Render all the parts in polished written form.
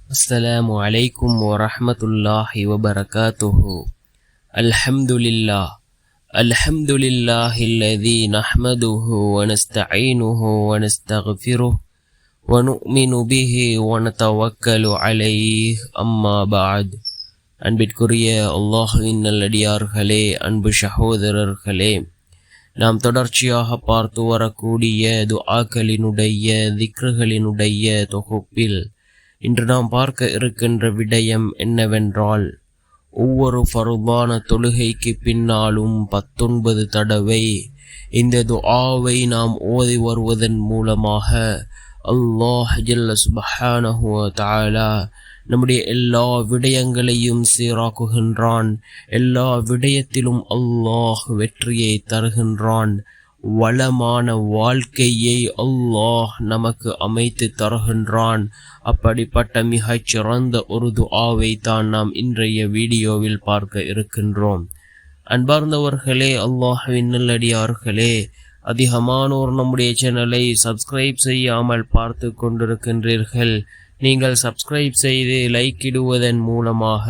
السلام عليكم ورحمة الله وبركاته. الحمد لله الذي نحمده ونستعينه ونستغفره ونؤمن به ونتوكل عليه. أما بعد. அன்பிற்குரிய அல்லாஹ்வின் நல்லடியார்களே, அன்பு சகோதரர்களே, நாம் தொடர்ச்சியாக பார்த்து வரக்கூடிய துஆக்களினுடைய திக்ருகளினுடைய தொகுப்பில் இன்று நாம் பார்க்க இருக்கின்ற விடயம் என்னவென்றால், ஒவ்வொரு ஃபர்தான தொழுகைக்கு பின்னாலும் 19 தடவை இந்த துஆவை நாம் ஓதி வருவதன் மூலமாக அல்லாஹ் ஜல்ல சுப்ஹானஹு வ தஆலா நம்முடைய எல்லா விடயங்களையும் சீராக்குகின்றான். எல்லா விடயத்திலும் அல்லாஹ் வெற்றியை தருகின்றான். வளமான வாழ்க்கையை அல்லாஹ் நமக்கு அமைத்து தருகின்றான். அப்படிப்பட்ட மிகச் சிறந்த ஒரு துஆவை தான் நாம் இன்றைய வீடியோவில் பார்க்க இருக்கின்றோம். அன்பார்ந்தவர்களே, அல்லாஹ்வின் நல்லடியார்களே, அதிகமானோர் நம்முடைய சேனலை சப்ஸ்கிரைப் செய்யாமல் பார்த்து கொண்டிருக்கின்றீர்கள். நீங்கள் சப்ஸ்கிரைப் செய்து லைக் இடுவதன் மூலமாக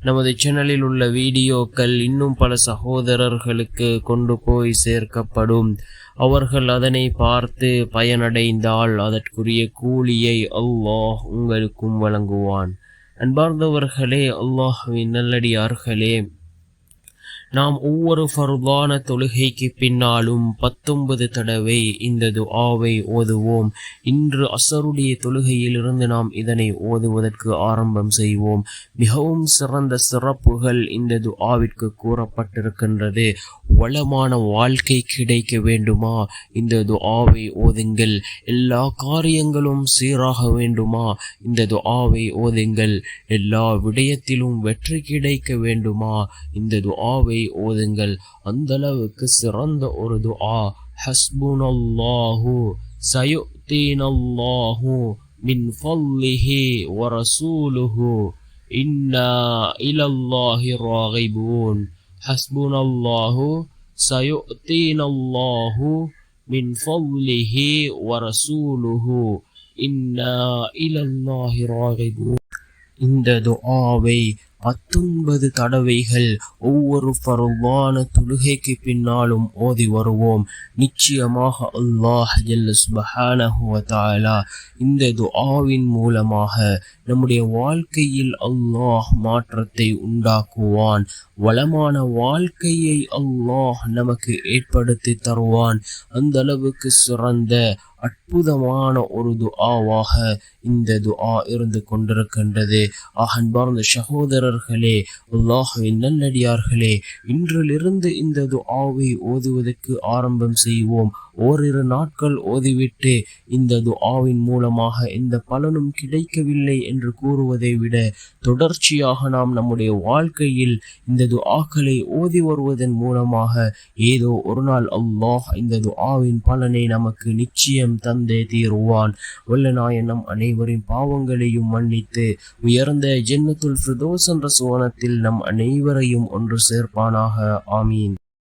நமது சேனலில் உள்ள வீடியோக்கள் இன்னும் பல சகோதரர்களுக்கு கொண்டு போய் சேர்க்கப்படும். அவர்கள் அதனை பார்த்து பயனடைந்தால் அதற்குரிய கூலியை அல்லாஹ் உங்களுக்கும் வழங்குவான். அன்பார்ந்தவர்களே, அல்லாஹ்வின் நல்லடியார்களே, நாம் ஒவ்வொரு ஃபர்தான தொழுகைக்கு பின்னாலும் 19 தடவை இந்த துஆவை ஓதுவோம். இன்று அஸருடைய தொழுகையிலிருந்து நாம் இதனை ஓதுவதற்கு ஆரம்பம் செய்வோம். மிகவும் சிறந்த சிறப்புகள் இந்த துஆவிற்கு கூறப்பட்டிருக்கின்றது. வளமான வாழ்க்கை கிடைக்க வேண்டுமா? இந்த துஆவை ஓதுங்கள். எல்லா காரியங்களும் சீராக வேண்டுமா? இந்த துஆவை ஓதுங்கள். எல்லா விடயத்திலும் வெற்றி கிடைக்க வேண்டுமா? இந்த துஆவை ஓதுங்கள். அந்த அளவுக்கு சிறந்த ஒரு துஆ. ஹஸ்புனல்லாஹு சயுத்தீனல்லாஹு மின் ஃபல்லிஹி வ ரசூலுஹு இன்னா இலல்லாஹி ராகிபூன். ஹஸ்புனல்லாஹு சயுத்தீனல்லாஹு மின் ஃபல்லிஹி வ ரசூலுஹு இன்னா இலல்லாஹி ராகிபூன். இந்த துஆவை 19 தடவைகள் ஒவ்வொரு ஃபர்தான தொழுகைக்கு பின்னாலும் ஓதி வருவோம். நிச்சயமாக அல்லாஹ் ஜல்ல சுப்ஹானஹு வ தஆலா இந்த துஆவின் மூலமாக நம்முடைய வாழ்க்கையில் அல்லாஹ் மாற்றத்தை உண்டாக்குவான். வளமான வாழ்க்கையை அல்லாஹ் நமக்கு ஏற்படுத்தி தருவான். அந்த அளவுக்கு சிறந்த அற்புதமான ஒரு துஆவாக இந்த துஆ இருந்து கொண்டிருக்கின்றது. அன்பார்ந்த சகோதரர்களே, அல்லாஹ்வின் நல்லடியார்களே, இன்றிலிருந்து இந்த துஆவை ஓதுவதற்கு ஆரம்பம் செய்வோம். ஓரிரு நாட்கள் ஓதிவிட்டு இந்த துஆவின் மூலமாக எந்த பலனும் கிடைக்கவில்லை என்று கூறுவதை விட தொடர்ச்சியாக நாம் நம்முடைய வாழ்க்கையில் இந்த துஆக்களை ஓதி வருவதன் மூலமாக ஏதோ ஒரு நாள் அல்லாஹ் இந்த துஆவின் பலனை நமக்கு நிச்சயம் தந்தே தீருவான். வல்ல நாயன் நம் அனைவரின் பாவங்களையும் மன்னித்து உயர்ந்த ஜன்னத்துல் ஃபிர்தௌஸ் என்ற சுவனத்தில் நம் அனைவரையும் ஒன்று சேர்ப்பானாக. ஆமீன்.